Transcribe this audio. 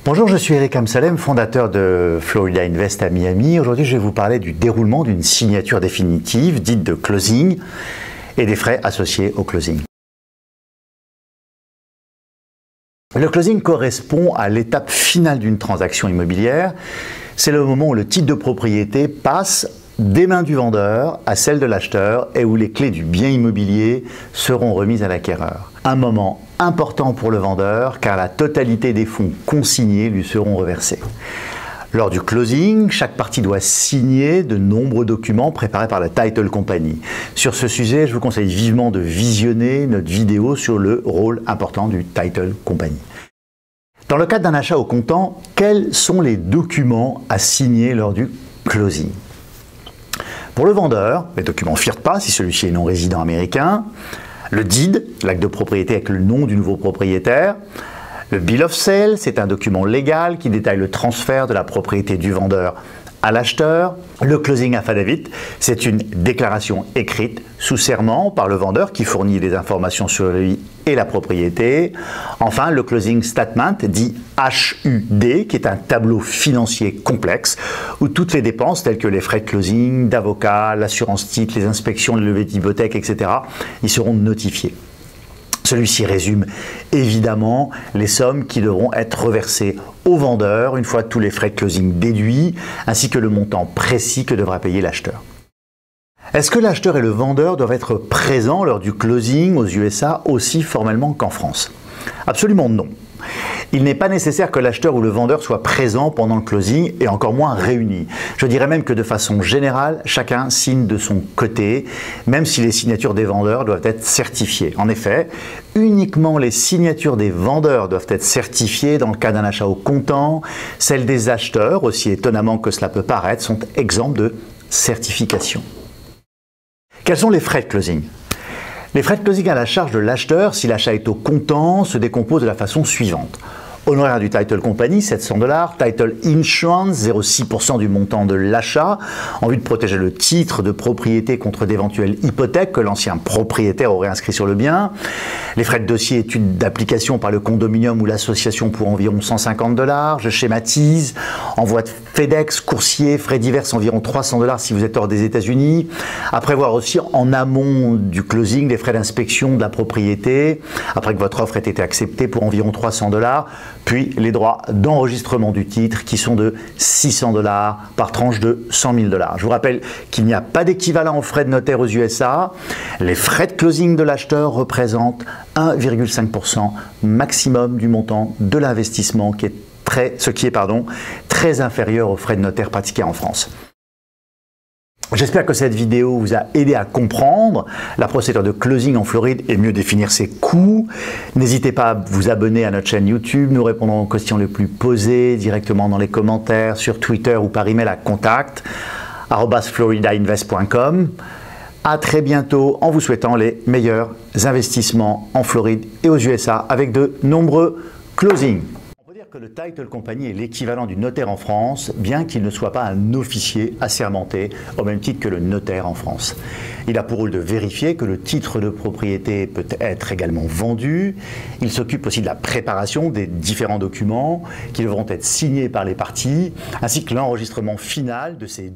Bonjour, je suis Eric Amsalem, fondateur de Florida Invest à Miami. Aujourd'hui, je vais vous parler du déroulement d'une signature définitive, dite de closing, et des frais associés au closing. Le closing correspond à l'étape finale d'une transaction immobilière. C'est le moment où le titre de propriété passe des mains du vendeur à celles de l'acheteur et où les clés du bien immobilier seront remises à l'acquéreur. Un moment important pour le vendeur car la totalité des fonds consignés lui seront reversés. Lors du closing, chaque partie doit signer de nombreux documents préparés par la Title Company. Sur ce sujet, je vous conseille vivement de visionner notre vidéo sur le rôle important du Title Company. Dans le cadre d'un achat au comptant, quels sont les documents à signer lors du closing ? Pour le vendeur, les documents FIRPA si celui-ci est non résident américain, le deed, l'acte de propriété avec le nom du nouveau propriétaire, le bill of sale, c'est un document légal qui détaille le transfert de la propriété du vendeur à l'acheteur. Le closing affidavit, c'est une déclaration écrite sous serment par le vendeur qui fournit des informations sur lui et la propriété. Enfin, le closing statement, dit HUD, qui est un tableau financier complexe où toutes les dépenses telles que les frais de closing, d'avocat, l'assurance titre, les inspections, les levées d'hypothèque, etc. y seront notifiés. Celui-ci résume évidemment les sommes qui devront être reversées au vendeur une fois tous les frais de closing déduits, ainsi que le montant précis que devra payer l'acheteur. Est-ce que l'acheteur et le vendeur doivent être présents lors du closing aux USA aussi formellement qu'en France? Absolument non. Il n'est pas nécessaire que l'acheteur ou le vendeur soit présent pendant le closing et encore moins réunis. Je dirais même que de façon générale, chacun signe de son côté, même si les signatures des vendeurs doivent être certifiées. En effet, uniquement les signatures des vendeurs doivent être certifiées dans le cas d'un achat au comptant. Celles des acheteurs, aussi étonnamment que cela peut paraître, sont exemptes de certification. Quels sont les frais de closing ? Les frais de closing à la charge de l'acheteur, si l'achat est au comptant, se décomposent de la façon suivante. Honoraire du Title Company, $700. Title Insurance, 0,6% du montant de l'achat, en vue de protéger le titre de propriété contre d'éventuelles hypothèques que l'ancien propriétaire aurait inscrit sur le bien. Les frais de dossier études d'application par le condominium ou l'association pour environ $150. Je schématise. Envoi de FedEx, coursier, frais divers environ $300 si vous êtes hors des États-Unis. À prévoir aussi en amont du closing les frais d'inspection de la propriété, après que votre offre ait été acceptée pour environ $300. Puis les droits d'enregistrement du titre qui sont de $600 par tranche de $100 000. Je vous rappelle qu'il n'y a pas d'équivalent aux frais de notaire aux USA. Les frais de closing de l'acheteur représentent 1,5% maximum du montant de l'investissement, ce qui est très inférieur aux frais de notaire pratiqués en France. J'espère que cette vidéo vous a aidé à comprendre la procédure de closing en Floride et mieux définir ses coûts. N'hésitez pas à vous abonner à notre chaîne YouTube. Nous répondrons aux questions les plus posées directement dans les commentaires, sur Twitter ou par email à contact@floridainvest.com. À très bientôt en vous souhaitant les meilleurs investissements en Floride et aux USA avec de nombreux closings. Que le Title Company est l'équivalent du notaire en France, bien qu'il ne soit pas un officier assermenté, au même titre que le notaire en France. Il a pour rôle de vérifier que le titre de propriété peut être également vendu. Il s'occupe aussi de la préparation des différents documents qui devront être signés par les parties, ainsi que l'enregistrement final de ces